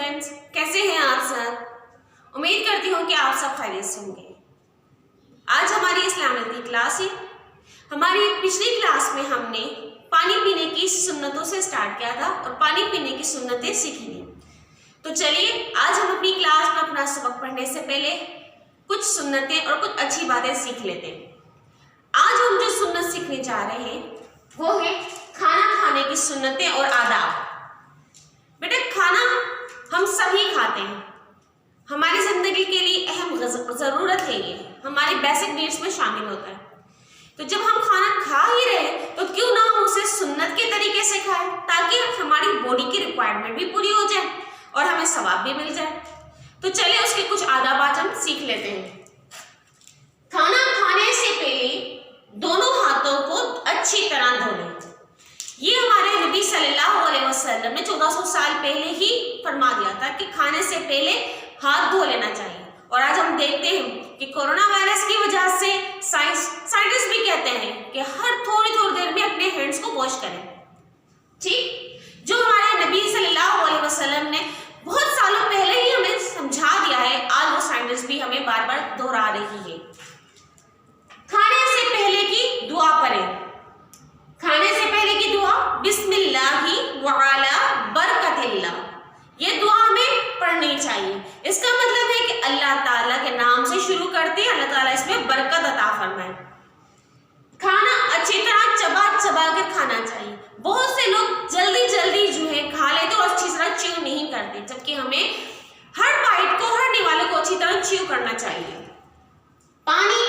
Students, کیسے ہیں آپ سب؟ امید کرتی ہوں کہ آپ سب خیریت سے ہوں گے۔ آج ہماری اسلامک کی کلاس ہے۔ ہماری پچھلی کلاس میں ہم نے پانی پینے کی سنتوں سے سٹارٹ کیا تھا اور پانی پینے کی سنتیں سیکھی تھی۔ تو چلیے آج ہم اپنی کلاس میں اپنا سبق پڑھنے سے پہلے کچھ سنتیں اور کچھ اچھی باتیں سیکھ لیتے ہیں۔ آج ہم جو سنت سیکھنے جا رہے ہیں وہ ہے کھانا کھانے کی سنتیں اور آداب۔ بیٹا کھانا ہم سبھی کھاتے ہیں، ہماری زندگی کے لیے اہم ضرورت ہے، یہ ہماری بیسک نیڈس میں شامل ہوتا ہے۔ تو جب ہم کھانا کھا ہی رہے تو کیوں نہ ہم اسے سنت کے طریقے سے کھائیں تاکہ ہماری باڈی کی ریکوائرمنٹ بھی پوری ہو جائے اور ہمیں ثواب بھی مل جائے۔ تو چلیے اس کے کچھ آداب آج ہم سیکھ لیتے ہیں۔ کھانا کھانے سے پہلے دونوں ہاتھوں کو اچھی طرح دھو لیں۔ یہ ہمارے نبی صلی اللہ علیہ وسلم نے 1400 سال پہلے ہی فرما دیا تھا کہ کھانے سے پہلے ہاتھ دھو لینا چاہیے۔ اور آج ہم دیکھتے ہیں کہ کورونا وائرس کی وجہ سے سائنٹسٹ بھی کہتے ہیں کہ ہر تھوڑی دیر میں اپنے ہینڈز کو واش کریں۔ ٹھیک، جو ہمارے نبی صلی اللہ علیہ وسلم نے بہت سالوں پہلے ہی ہمیں سمجھا دیا ہے، آج وہ سائنٹسٹ بھی ہمیں بار بار دہرا رہی ہے۔ کھانے سے پہلے کی دعا پڑھیں۔ کھانے سے پہلے کی دعا بسم اللہ وعلی برکت اللہ، یہ دعا ہمیں پڑھنی چاہیے۔ اس کا مطلب ہے کہ اللہ تعالیٰ کے نام سے شروع کرتے ہیں، اللہ تعالیٰ اس میں برکت عطا فرمائے۔ کھانا اچھی طرح چبا کر کھانا چاہیے۔ بہت سے لوگ جلدی جو ہے کھا لیتے اور اچھی طرح چیو نہیں کرتے، جبکہ ہمیں ہر بائٹ کو، ہر نوالے کو اچھی طرح چیو کرنا چاہیے۔ پانی،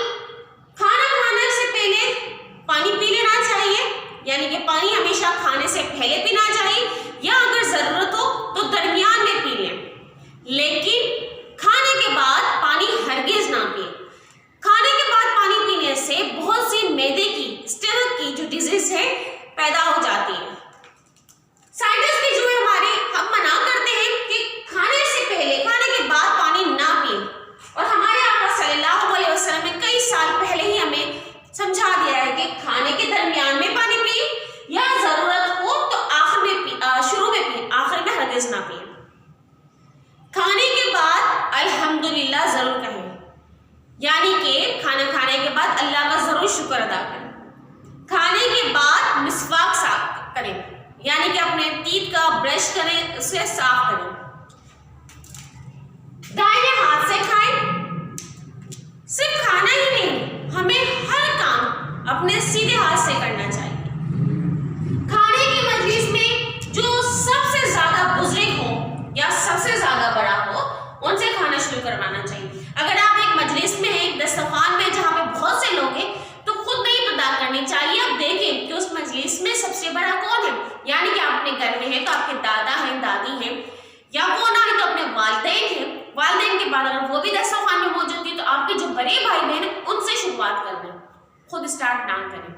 کھانا کھانے سے پہلے پانی پی لینا چاہیے، یعنی کہ پانی ہمیشہ کھانے سے پہلے پینا چاہیے یا اگر ضرورت ہو تو درمیان میں پی لیں، لیکن کھانے کے بعد پانی ہرگز نہ پئیں۔ کھانے کے بعد پانی پینے سے بہت سی معدے کی، اسٹمک کی جو ڈیزیز ہے پیدا ہو جاتی ہے۔ سائنٹسٹ بھی جو ہے ہمارے ہم منع کرتے ہیں کہ کھانے سے پہلے، کھانے کے بعد پانی نہ پئیں، اور ہمارے آقا صلی اللہ علیہ وسلم نے کئی سال پہلے ہی ہمیں سمجھا دیا ہے کہ کھانے کے درمیان میں پانی پئیں یا ضرورت ہو تو آخر میں شروع میں پئیں، آخر میں ہرگز نہ پئیں۔ کھانے کے بعد الحمدللہ ضرور کہیں، یعنی کہ کھانا کھانے کے بعد اللہ کا ضرور شکر ادا کریں۔ کھانے کے بعد مسواک صاف کریں، یعنی کہ اپنے ٹیتھ کا برش کریں، اسے صاف کریں۔ دائیں ہاتھ سے کھائیں۔ صرف کھانا ہی نہیں، ہمیں ہر کام اپنے سیدھے ہاتھ سے کرنا چاہیے۔ کھانے کی مجلس میں جو سب سے زیادہ بزرگ ہو یا سب سے زیادہ بڑا ہو، ان سے کھانا شروع کروانا چاہیے۔ اگر آپ ایک مجلس میں ہیں، ایک دسترخوان میں جہاں پہ بہت سے لوگ ہیں، تو خود نہیں پتا کرنی چاہیے، آپ دیکھیں کہ اس مجلس میں سب سے بڑا کون ہے۔ یعنی کہ آپ اپنے گھر میں ہیں تو آپ کے دادا ہیں، دادی ہیں، یا وہ نہ ہے تو اپنے والدین ہیں۔ والدین کے بعد اگر وہ بھی دسترخوان میں موجود تھی تو آپ کے جو بڑے بھائی بہن ہیں ان سے شروعات کر دیں، خود اسٹارٹ نہ کریں۔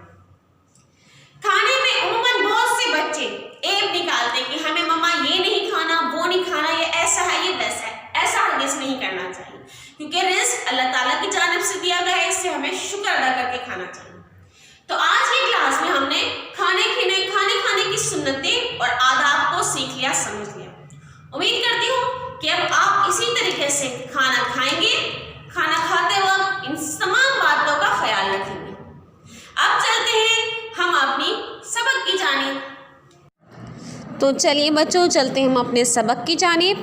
کھانے میں عموماً بہت سے بچے ایب نکالتے ہیں کہ ہمیں مما یہ نہیں کھانا، وہ نہیں کھانا، یہ ایسا ہے، یہ ویسا ہے۔ ایسا ہرگز نہیں کرنا چاہیے، کیونکہ رزق اللہ تعالیٰ کی جانب سے دیا گیا ہے، اس سے ہمیں شکر ادا کر کے کھانا چاہیے۔ تو آج کی کلاس میں ہم نے کھانے کھانے کی سنتیں اور آداب کو سیکھ لیا، سمجھ لیا۔ امید کرتی ہوں کہ اب آپ اسی طریقے سے کھانا کھائیں گے، کھانا کھاتے وقت ان تمام باتوں کا خیال رکھیں گے۔ اب چلتے ہیں ہم اپنی سبق کی جانب۔ تو چلیے بچوں چلتے ہیں ہم اپنے سبق کی جانب۔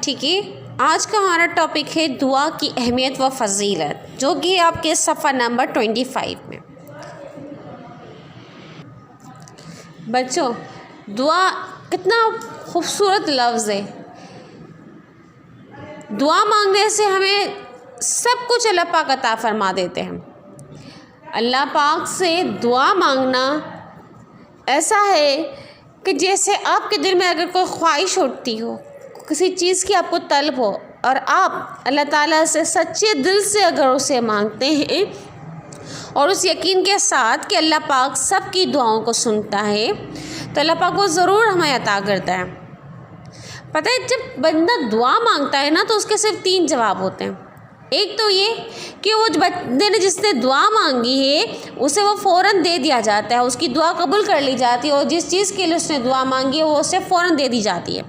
ٹھیک ہے، آج کا ہمارا ٹاپک ہے دعا کی اہمیت و فضیلت، جو کہ آپ کے صفحہ نمبر 25 میں۔ بچوں دعا کتنا خوبصورت لفظ ہے۔ دعا مانگنے سے ہمیں سب کچھ اللہ پاک عطا فرما دیتے ہیں۔ اللہ پاک سے دعا مانگنا ایسا ہے کہ جیسے آپ کے دل میں اگر کوئی خواہش اٹھتی ہو، کسی چیز کی آپ کو طلب ہو، اور آپ اللہ تعالیٰ سے سچے دل سے اگر اسے مانگتے ہیں اور اس یقین کے ساتھ کہ اللہ پاک سب کی دعاؤں کو سنتا ہے، تو اللہ پاک وہ ضرور ہمیں عطا کرتا ہے۔ پتہ ہے جب بندہ دعا مانگتا ہے نا تو اس کے صرف 3 جواب ہوتے ہیں۔ ایک تو یہ کہ وہ بندے نے جس نے دعا مانگی ہے اسے وہ فوراً دے دیا جاتا ہے، اس کی دعا قبول کر لی جاتی ہے، اور جس چیز کے لیے اس نے دعا مانگی ہے وہ اسے فوراً دے دی جاتی ہے۔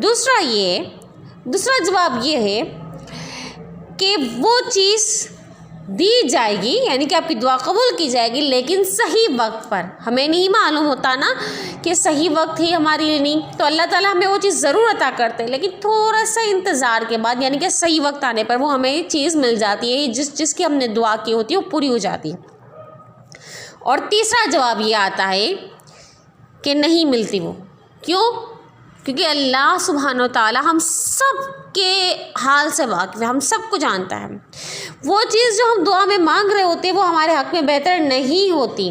دوسرا جواب یہ ہے کہ وہ چیز دی جائے گی، یعنی کہ آپ کی دعا قبول کی جائے گی، لیکن صحیح وقت پر. ہمیں نہیں معلوم ہوتا نا کہ صحیح وقت ہی ہمارے لیے نہیں، تو اللہ تعالیٰ ہمیں وہ چیز ضرور عطا کرتے ہیں، لیکن تھوڑا سا انتظار کے بعد، یعنی کہ صحیح وقت آنے پر وہ ہمیں چیز مل جاتی ہے، جس کی ہم نے دعا کی ہوتی ہے وہ پوری ہو جاتی ہے. اور تیسرا جواب یہ آتا ہے کہ نہیں ملتی وہ. کیوں؟ کیونکہ اللہ سبحانہ و تعالیٰ ہم سب کے حال سے واقف ہے، ہم سب کو جانتا ہے. وہ چیز جو ہم دعا میں مانگ رہے ہوتے ہیں وہ ہمارے حق میں بہتر نہیں ہوتی،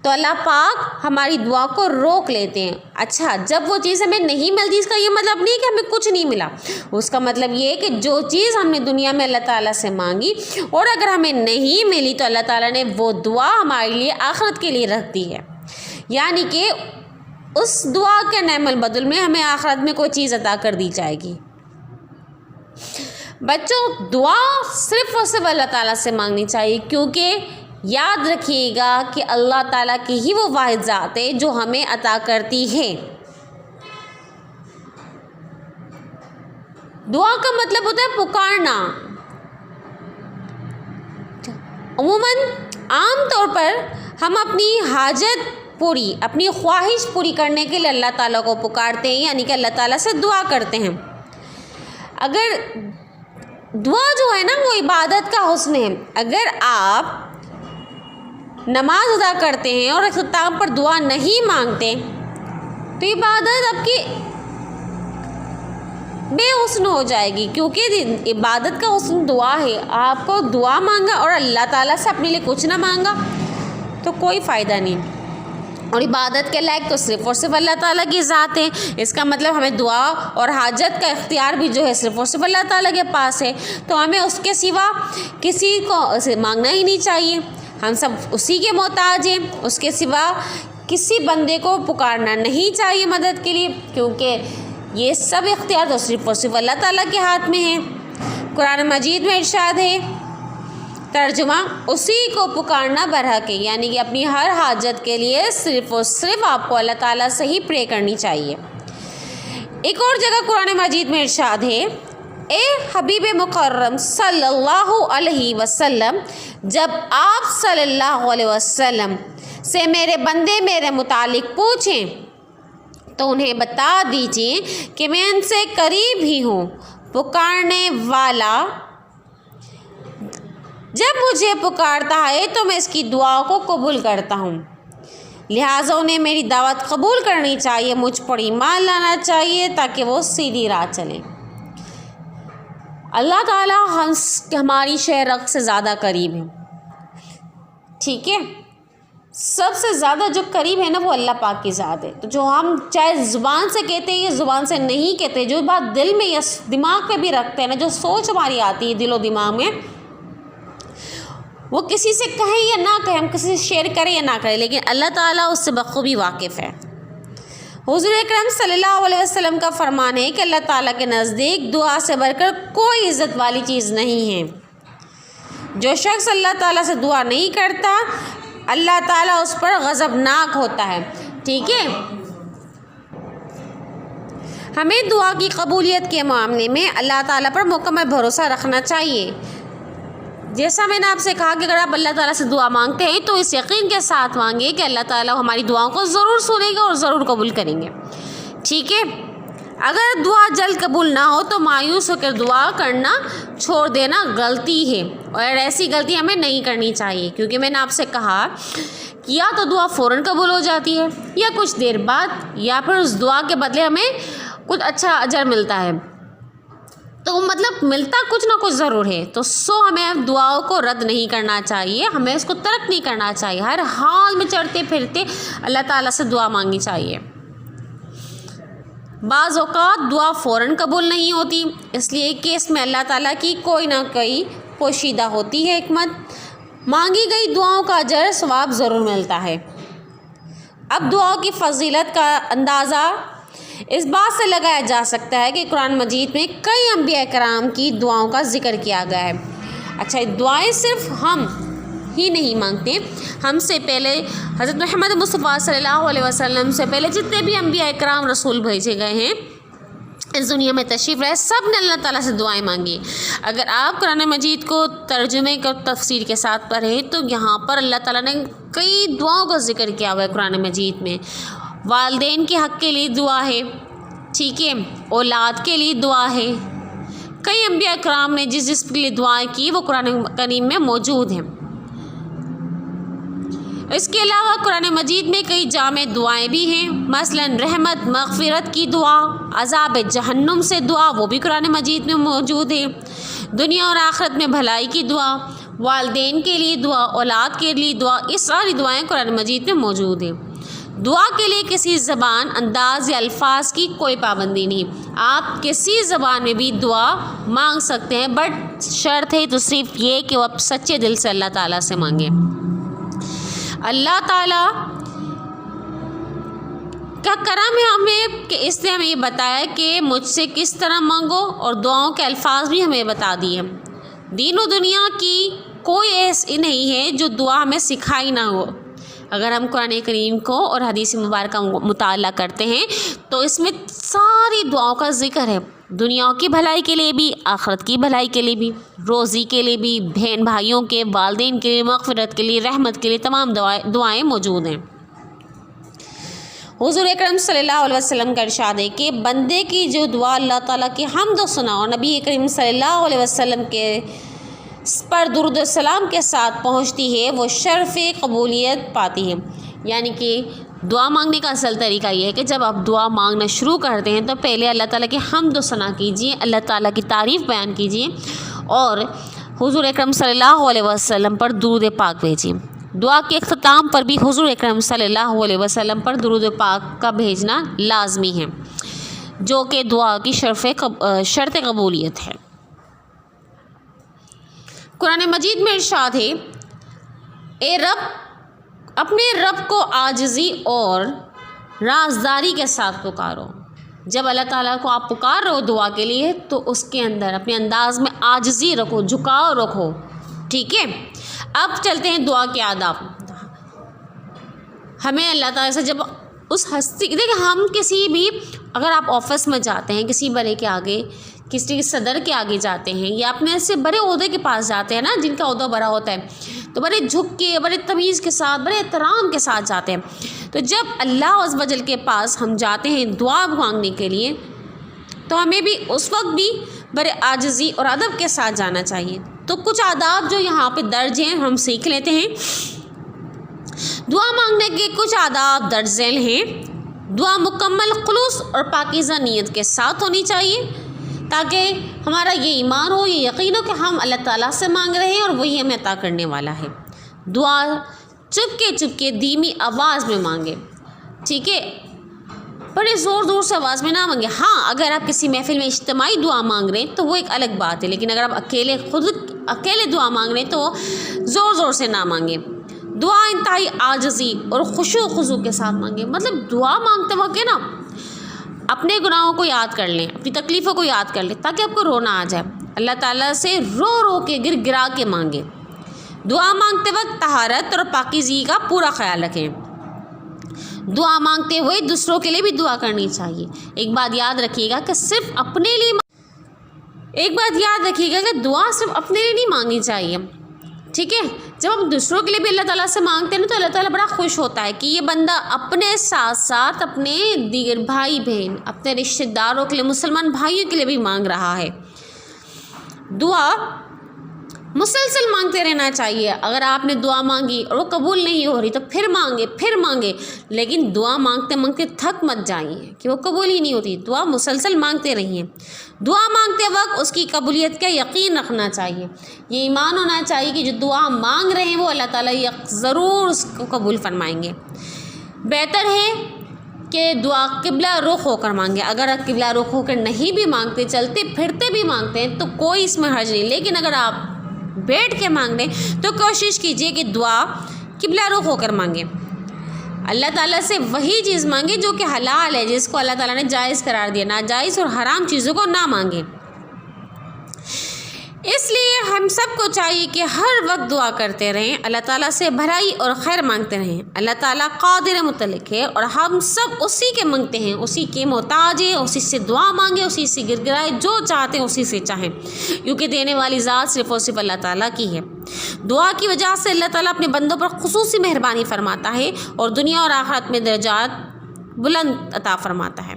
تو اللہ پاک ہماری دعا کو روک لیتے ہیں. اچھا، جب وہ چیز ہمیں نہیں ملتی، اس کا یہ مطلب نہیں کہ ہمیں کچھ نہیں ملا. اس کا مطلب یہ ہے کہ جو چیز ہم نے دنیا میں اللہ تعالیٰ سے مانگی اور اگر ہمیں نہیں ملی تو اللہ تعالیٰ نے وہ دعا ہمارے لیے آخرت کے لیے رکھ دی ہے، یعنی کہ اس دعا کے نعم البدل میں ہمیں آخرت میں کوئی چیز عطا کر دی جائے گی. بچوں، دعا صرف اور صرف اللہ تعالیٰ سے مانگنی چاہیے، کیونکہ یاد رکھیے گا کہ اللہ تعالیٰ کی ہی وہ واحد ذات ہے جو ہمیں عطا کرتی ہے. دعا کا مطلب ہوتا ہے پکارنا. عموماً عام طور پر ہم اپنی حاجت پوری، اپنی خواہش پوری کرنے کے لیے اللہ تعالیٰ کو پکارتے ہیں، یعنی کہ اللہ تعالیٰ سے دعا کرتے ہیں. اگر دعا جو ہے نا وہ عبادت کا حسن ہے. اگر آپ نماز ادا کرتے ہیں اور اختتام پر دعا نہیں مانگتے تو عبادت آپ کی بے حسن ہو جائے گی، کیونکہ عبادت کا حسن دعا ہے. آپ کو دعا مانگا اور اللہ تعالیٰ سے اپنے لیے کچھ نہ مانگا تو کوئی فائدہ نہیں. اور عبادت کے لائق تو صرف اور صرف اللہ تعالیٰ کی ذات ہے. اس کا مطلب ہمیں دعا اور حاجت کا اختیار بھی جو ہے صرف اور صرف اللہ تعالیٰ کے پاس ہے، تو ہمیں اس کے سوا کسی کو مانگنا ہی نہیں چاہیے. ہم سب اسی کے محتاج ہیں، اس کے سوا کسی بندے کو پکارنا نہیں چاہیے مدد کے لیے، کیونکہ یہ سب اختیار تو صرف اور صرف اللہ تعالیٰ کے ہاتھ میں ہے. قرآن مجید میں ارشاد ہے، ترجمہ، اسی کو پکارنا برحق ہے، یعنی کہ اپنی ہر حاجت کے لیے صرف اور صرف آپ کو اللہ تعالیٰ سے ہی پرے کرنی چاہیے. ایک اور جگہ قرآن مجید میں ارشاد ہے، اے حبیب مکرم صلی اللہ علیہ وسلم، جب آپ صلی اللہ علیہ وسلم سے میرے بندے میرے متعلق پوچھیں تو انہیں بتا دیجئے کہ میں ان سے قریب ہی ہوں. پکارنے والا جب مجھے پکارتا ہے تو میں اس کی دعا کو قبول کرتا ہوں، لہٰذا انہیں میری دعوت قبول کرنی چاہیے، مجھ پر ایمان لانا چاہیے تاکہ وہ سیدھی راہ چلیں. اللہ تعالیٰ ہماری شہرک سے زیادہ قریب ہے. ٹھیک ہے، سب سے زیادہ جو قریب ہے نا وہ اللہ پاک کی ذات ہے. تو جو ہم چاہے زبان سے کہتے ہیں یا زبان سے نہیں کہتے، جو بات دل میں یا دماغ پہ بھی رکھتے ہیں نا، جو سوچ ہماری آتی ہے دل و دماغ میں، وہ کسی سے کہیں یا نہ کہیں، ہم کسی سے شیئر کریں یا نہ کریں، لیکن اللہ تعالیٰ اس سے بخوبی واقف ہے. حضور اکرم صلی اللہ علیہ وسلم کا فرمان ہے کہ اللہ تعالیٰ کے نزدیک دعا سے بڑھ کر کوئی عزت والی چیز نہیں ہے. جو شخص اللہ تعالیٰ سے دعا نہیں کرتا اللہ تعالیٰ اس پر غضبناک ہوتا ہے. ٹھیک ہے، ہمیں دعا کی قبولیت کے معاملے میں اللہ تعالیٰ پر مکمل بھروسہ رکھنا چاہیے. جیسا میں نے آپ سے کہا کہ اگر آپ اللہ تعالیٰ سے دعا مانگتے ہیں تو اس یقین کے ساتھ مانگے کہ اللہ تعالیٰ ہماری دعاؤں کو ضرور سنیں گے اور ضرور قبول کریں گے. ٹھیک ہے، اگر دعا جلد قبول نہ ہو تو مایوس ہو کر دعا کرنا چھوڑ دینا غلطی ہے، اور ایسی غلطی ہمیں نہیں کرنی چاہیے، کیونکہ میں نے آپ سے کہا کہ یا تو دعا فوراً قبول ہو جاتی ہے یا کچھ دیر بعد، یا پھر اس دعا کے بدلے ہمیں کچھ اچھا اجر ملتا ہے. تو مطلب ملتا کچھ نہ کچھ ضرور ہے. تو ہمیں دعاؤں کو رد نہیں کرنا چاہیے، ہمیں اس کو ترک نہیں کرنا چاہیے. ہر حال میں چڑھتے پھرتے اللہ تعالیٰ سے دعا مانگنی چاہیے. بعض اوقات دعا فوراً قبول نہیں ہوتی، اس لیے کہ اس میں اللہ تعالیٰ کی کوئی نہ کوئی پوشیدہ ہوتی ہے حکمت. مانگی گئی دعاؤں کا اجر ثواب ضرور ملتا ہے. اب دعاؤں کی فضیلت کا اندازہ اس بات سے لگایا جا سکتا ہے کہ قرآن مجید میں کئی انبیاء کرام کی دعاؤں کا ذکر کیا گیا ہے. اچھا، دعائیں صرف ہم ہی نہیں مانگتے، ہم سے پہلے حضرت محمد مصطفیٰ صلی اللہ علیہ وسلم سے پہلے جتنے بھی انبیاء کرام رسول بھیجے گئے ہیں اس دنیا میں تشریف رہے، سب نے اللہ تعالیٰ سے دعائیں مانگی۔ اگر آپ قرآن مجید کو ترجمے کا تفسیر کے ساتھ پڑھیں تو یہاں پر اللہ تعالیٰ نے کئی دعاؤں کا ذکر کیا ہوا ہے قرآن مجید میں۔ والدین کے حق کے لیے دعا ہے، ٹھیک ہے، اولاد کے لیے دعا ہے، کئی انبیاء کرام نے جس جس کے لیے دعائیں کی وہ قرآن کریم میں موجود ہیں۔ اس کے علاوہ قرآن مجید میں کئی جامع دعائیں بھی ہیں، مثلا رحمت مغفرت کی دعا، عذاب جہنم سے دعا، وہ بھی قرآن مجید میں موجود ہے، دنیا اور آخرت میں بھلائی کی دعا، والدین کے لیے دعا، اولاد کے لیے دعا، یہ ساری دعائیں قرآن مجید میں موجود ہیں۔ دعا کے لیے کسی زبان، انداز یا الفاظ کی کوئی پابندی نہیں، آپ کسی زبان میں بھی دعا مانگ سکتے ہیں، بٹ شرط ہے تو صرف یہ کہ وہ آپ سچے دل سے اللہ تعالیٰ سے مانگیں۔ اللہ تعالیٰ کا کرم ہے ہمیں کہ اس نے ہمیں یہ بتایا کہ مجھ سے کس طرح مانگو، اور دعاؤں کے الفاظ بھی ہمیں بتا دیے۔ دین و دنیا کی کوئی ایسی نہیں ہے جو دعا ہمیں سکھائی نہ ہو۔ اگر ہم قرآن کریم کو اور حدیث مبارکہ مطالعہ کرتے ہیں تو اس میں ساری دعاؤں کا ذکر ہے، دنیا کی بھلائی کے لیے بھی، آخرت کی بھلائی کے لیے بھی، روزی کے لیے بھی، بہن بھائیوں کے، والدین کے لیے، مغفرت کے لیے، رحمت کے لیے، تمام دعائیں موجود ہیں۔ حضور اکرم صلی اللہ علیہ وسلم کا ارشاد ہے کہ بندے کی جو دعا اللہ تعالیٰ کی حمد و ثنا اور نبی کریم صلی اللہ علیہ وسلم کے پر درود السلام کے ساتھ پہنچتی ہے وہ شرف قبولیت پاتی ہے۔ یعنی کہ دعا مانگنے کا اصل طریقہ یہ ہے کہ جب آپ دعا مانگنا شروع کرتے ہیں تو پہلے اللہ تعالیٰ کی حمد و ثنا کیجیے، اللہ تعالیٰ کی تعریف بیان کیجیے اور حضور اکرم صلی اللہ علیہ وسلم پر درود پاک بھیجیے۔ دعا کے اختتام پر بھی حضور اکرم صلی اللہ علیہ وسلم پر درود پاک کا بھیجنا لازمی ہے، جو کہ دعا کی شرط قبولیت ہے۔ قرآن مجید میں ارشاد ہے، اے رب، اپنے رب کو عاجزی اور رازداری کے ساتھ پکارو۔ جب اللہ تعالیٰ کو آپ پکار رہے ہو دعا کے لیے تو اس کے اندر اپنے انداز میں عاجزی رکھو، جھکاؤ رکھو، ٹھیک ہے۔ اب چلتے ہیں دعا کے آداب۔ ہمیں اللہ تعالیٰ سے جب اس ہستی، دیکھیں ہم کسی بھی، اگر آپ آفس میں جاتے ہیں، کسی بڑے کے آگے، کسی صدر کے آگے جاتے ہیں یا اپنے سے بڑے عہدے کے پاس جاتے ہیں نا، جن کا عہدہ بڑا ہوتا ہے، تو بڑے جھک کے، بڑے تمیز کے ساتھ، بڑے احترام کے ساتھ جاتے ہیں۔ تو جب اللہ عز و جل کے پاس ہم جاتے ہیں دعا مانگنے کے لیے تو ہمیں بھی اس وقت بھی بڑے عاجزی اور ادب کے ساتھ جانا چاہیے۔ تو کچھ آداب جو یہاں پہ درج ہیں ہم سیکھ لیتے ہیں۔ دعا مانگنے کے کچھ آداب درج ذیل ہیں۔ دعا مکمل خلوص اور پاکیزہ نیت کے ساتھ ہونی چاہیے تاکہ ہمارا یہ ایمان ہو، یہ یقین ہو کہ ہم اللہ تعالیٰ سے مانگ رہے ہیں اور وہی ہمیں عطا کرنے والا ہے۔ دعا چپ کے دھیمی آواز میں مانگے، ٹھیک ہے، بڑے زور سے آواز میں نہ مانگے۔ ہاں اگر آپ کسی محفل میں اجتماعی دعا مانگ رہے ہیں تو وہ ایک الگ بات ہے، لیکن اگر آپ اکیلے دعا مانگ رہے ہیں تو زور سے نہ مانگیں۔ دعا انتہائی عاجزی اور خشوع و خضوع کے ساتھ مانگیں، مطلب دعا مانگتے وقت نا اپنے گناہوں کو یاد کر لیں، اپنی تکلیفوں کو یاد کر لیں تاکہ آپ کو رونا آ جائے۔ اللہ تعالیٰ سے رو کے گرا کے مانگیں۔ دعا مانگتے وقت طہارت اور پاکیزگی کا پورا خیال رکھیں۔ دعا مانگتے ہوئے دوسروں کے لیے بھی دعا کرنی چاہیے۔ ایک بات یاد رکھیے گا کہ دعا صرف اپنے لیے نہیں مانگنی چاہیے، ٹھیک ہے۔ جب ہم دوسروں کے لیے بھی اللہ تعالیٰ سے مانگتے ہیں نا تو اللہ تعالیٰ بڑا خوش ہوتا ہے کہ یہ بندہ اپنے ساتھ ساتھ اپنے دیگر بھائی بہن، اپنے رشتہ داروں کے لیے، مسلمان بھائیوں کے لیے بھی مانگ رہا ہے۔ دعا مسلسل مانگتے رہنا چاہیے۔ اگر آپ نے دعا مانگی اور وہ قبول نہیں ہو رہی تو پھر مانگے، لیکن دعا مانگتے تھک مت جائیے کہ وہ قبول ہی نہیں ہوتی۔ دعا مسلسل مانگتے رہیے۔ دعا مانگتے وقت اس کی قبولیت کا یقین رکھنا چاہیے، یہ ایمان ہونا چاہیے کہ جو دعا مانگ رہے ہیں وہ اللہ تعالیٰ ضرور اس کو قبول فرمائیں گے۔ بہتر ہے کہ دعا قبلہ رخ ہو کر مانگے۔ اگر آپ قبلہ رخ ہو کر نہیں بھی مانگتے، چلتے پھرتے بھی مانگتے ہیں تو کوئی اس میں حرج نہیں، لیکن اگر آپ بیٹھ کے مانگ رہے ہیں تو کوشش کیجئے کہ دعا قبلہ رخ ہو کر مانگیں۔ اللہ تعالیٰ سے وہی چیز مانگے جو کہ حلال ہے، جس کو اللہ تعالیٰ نے جائز قرار دیا، ناجائز اور حرام چیزوں کو نہ مانگیں۔ اس لیے ہم سب کو چاہیے کہ ہر وقت دعا کرتے رہیں، اللہ تعالیٰ سے بھلائی اور خیر مانگتے رہیں۔ اللہ تعالیٰ قادر مطلق ہے اور ہم سب اسی کے مانگتے ہیں، اسی کے محتاج ہیں، اسی سے دعا مانگیں، اسی سے گر گرائے، جو چاہتے ہیں اسی سے چاہیں، کیونکہ دینے والی ذات صرف اور صرف اللہ تعالیٰ کی ہے۔ دعا کی وجہ سے اللہ تعالیٰ اپنے بندوں پر خصوصی مہربانی فرماتا ہے اور دنیا اور آخرت میں درجات بلند عطا فرماتا ہے۔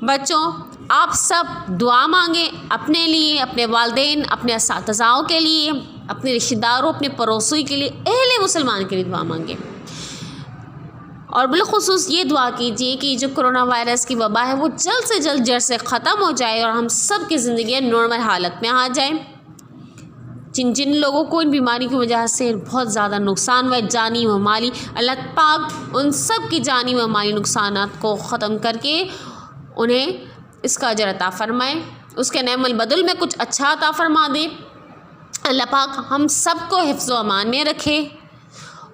بچوں، آپ سب دعا مانگیں اپنے لیے، اپنے والدین، اپنے اساتذاؤں کے لیے، اپنے رشتہ داروں، اپنے پڑوسی کے لیے، اہل مسلمان کے لیے دعا مانگیں، اور بالخصوص یہ دعا کیجیے کہ جو کرونا وائرس کی وبا ہے وہ جلد سے جلد جڑ سے ختم ہو جائے اور ہم سب کی زندگی نارمل حالت میں آ جائیں۔ جن لوگوں کو ان بیماری کی وجہ سے بہت زیادہ نقصان ہوا ہے، جانی و مالی، اللہ پاک ان سب کی جانی و مالی نقصانات کو ختم کر کے انہیں اس کا اجر عطا فرمائے، اس کے نعم البدل میں کچھ اچھا عطا فرما دے۔ اللہ پاک ہم سب کو حفظ و امان میں رکھے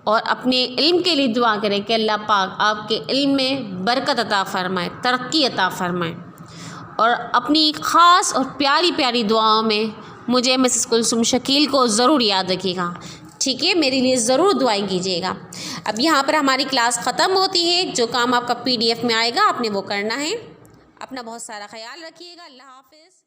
اور اپنے علم کے لیے دعا کریں کہ اللہ پاک آپ کے علم میں برکت عطا فرمائے، ترقی عطا فرمائے، اور اپنی خاص اور پیاری پیاری دعاؤں میں مجھے مسز کلثوم شکیل کو ضرور یاد رکھیے گا، ٹھیک ہے؟ میرے لیے ضرور دعائیں کیجیے گا۔ اب یہاں پر ہماری کلاس ختم ہوتی ہے، جو کام آپ کا PDF میں آئے گا آپ نے وہ کرنا ہے۔ اپنا بہت سارا خیال رکھیے گا۔ اللہ حافظ۔